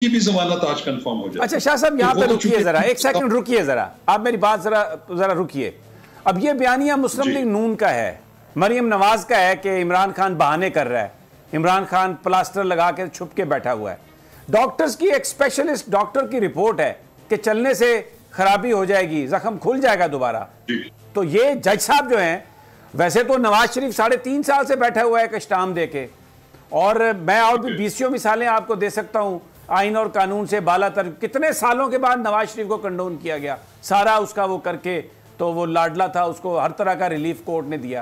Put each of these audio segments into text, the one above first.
की भी जमानत आज कंफर्म हो जाए। अच्छा शाह साहब यहाँ पे रुकिए जरा, एक सेकंड रुकिए जरा, आप मेरी बात जरा रुकिए। अब ये बयानिया मुस्लिम लीग नून का है, मरियम नवाज का है कि इमरान खान बहाने कर रहा है, इमरान खान प्लास्टर लगा के छुप के बैठा हुआ है। डॉक्टर्स की, एक स्पेशलिस्ट डॉक्टर की रिपोर्ट है कि चलने से खराबी हो जाएगी, जख्म खुल जाएगा दोबारा। तो ये जज साहब जो हैं, वैसे तो नवाज शरीफ 3.5 साल से बैठा हुआ है कस्टाम दे के, और मैं और भी 20 मिसालें आपको दे सकता हूं आइन और कानून से बालातर। कितने सालों के बाद नवाज शरीफ को कंडोन किया गया, सारा उसका वो करके, तो वो लाडला था, उसको हर तरह का रिलीफ कोर्ट ने दिया।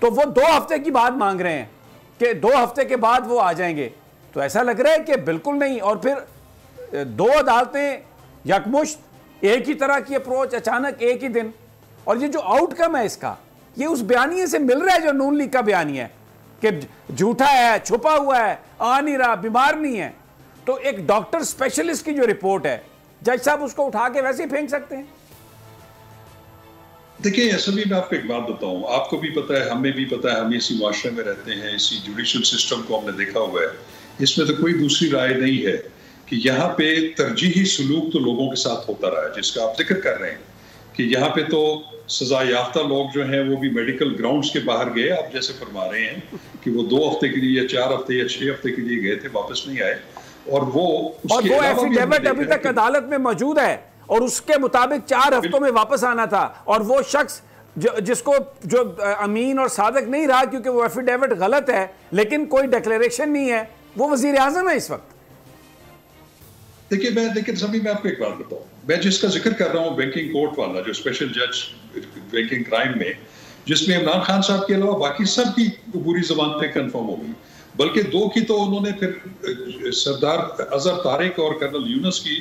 तो वो 2 हफ्ते की बात मांग रहे हैं कि 2 हफ्ते के बाद वो आ जाएंगे। तो ऐसा लग रहा है कि बिल्कुल नहीं। और फिर 2 अदालतें यकमुश्त, एक ही तरह की अप्रोच, अचानक एक ही दिन। और ये जो आउटकम है इसका, ये उस बयानिए से मिल रहा है जो नून लीग का बयानिया है कि झूठा है, छुपा हुआ है, आ नहीं रहा, बीमार नहीं है। तो एक डॉक्टर स्पेशलिस्ट की जो रिपोर्ट है, जज साहब उसको उठा के वैसे ही फेंक सकते हैं। देखिए असली मैं आपको एक बात बताऊं, आपको भी पता है, हमें भी पता है, हम इसी मुआशरे में रहते हैं, इसी जुडिशल सिस्टम को हमने देखा हुआ है। इसमें तो कोई दूसरी राय नहीं है कि यहाँ पे तरजीही सलूक तो लोगों के साथ होता रहा है, जिसका आप जिक्र कर रहे हैं कि यहाँ पे तो सजा याफ्ता लोग जो हैं वो भी मेडिकल ग्राउंड्स के बाहर गए, आप जैसे फरमा रहे हैं कि वो 2 हफ्ते के लिए या 4 हफ्ते या 6 हफ्ते के लिए गए थे, वापस नहीं आए। और वो एफिडेविट अभी तक अदालत में मौजूद है और उसके मुताबिक 4 हफ्तों में वापस आना था। और वो शख्स जिसको जो अमीन और सादक नहीं रहा क्योंकि वो एफिडेविट गलत है, लेकिन कोई डिक्लेरेशन नहीं है, वो वजीर आजम है इस वक्त। देखिए मैं आपको एक बात बताऊं, मैं जिसका जिक्र कर रहा हूं बैंकिंग कोर्ट वाला, जो स्पेशल जज बैंकिंग क्राइम में, जिसमें इमरान खान साहब के अलावा बाकी सब की पूरी जमानतें कंफर्म हो गई, बल्कि 2 की तो उन्होंने फिर सरदार अजहर तारिक और कर्नल यूनुस की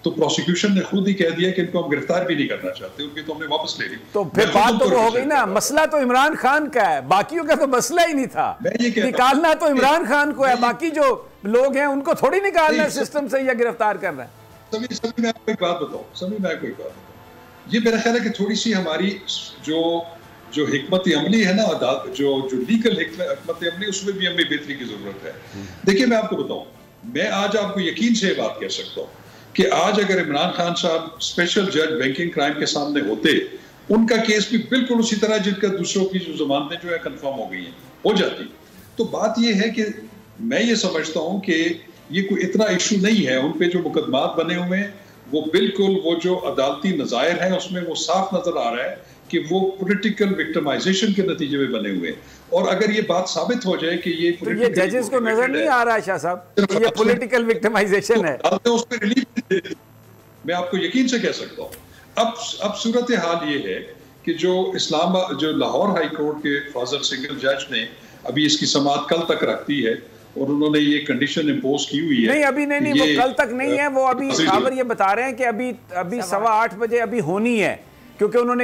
तो प्रोसिक्यूशन ने खुद ही कह दिया कि इनको हम गिरफ्तार भी नहीं करना चाहते, उनकी तो हमने वापस ले ली। तो फिर बात तो वो हो गई ना, मसला तो इमरान खान का है, बाकियों का तो मसला ही नहीं था। निकालना तो इमरान खान को है, बाकी जो लोग हैं उनको थोड़ी निकालना है सिस्टम से या गिरफ्तार करना है। सभी मैं आपको एक बात बताऊं, ये मेरा ख्याल है कि थोड़ी सी हमारी जो हिकमत अमली है ना, जो लीगल हिकमत अमली, उसमें भी हमें बेहतरी की जरूरत है। देखिए मैं आपको बताऊं, मैं आज आपको यकीन से बात कह सकता हूं कि आज अगर इमरान खान साहब स्पेशल जज बैंकिंग क्राइम के सामने होते, उनका केस भी बिल्कुल उसी तरह जिनका दूसरों की जो जमानतें जो है कंफर्म हो गई हैं, हो जाती। तो बात यह है कि मैं ये समझता हूं कि ये कोई इतना इशू नहीं है। उन पे जो मुकदमात बने हुए हैं वो बिल्कुल वो जो अदालती नज़ायर है उसमें वो साफ नजर आ रहा है कि वो पॉलिटिकल विक्टिमाइजेशन के नतीजे में बने हुए हैं। और अगर ये बात साबित हो जाए कि तो ये जजेस को नजर नहीं आ रहा है शाह साहब, ये पॉलिटिकल विक्टिमाइजेशन है, उस पर रिलीफ मैं आपको यकीन से कह सकता हूँ। अब सूरत हाल ये है कि जो लाहौर हाई कोर्ट के फाजल सिंगल जज ने अभी इसकी समाअत कल तक रखती है और उन्होंने ये कंडीशन इंपोज की हुई है। नहीं अभी नहीं, वो कल तक नहीं है, वो अभी खबर ये बता रहे हैं कि अभी 8:15 बजे अभी होनी है, क्योंकि उन्होंने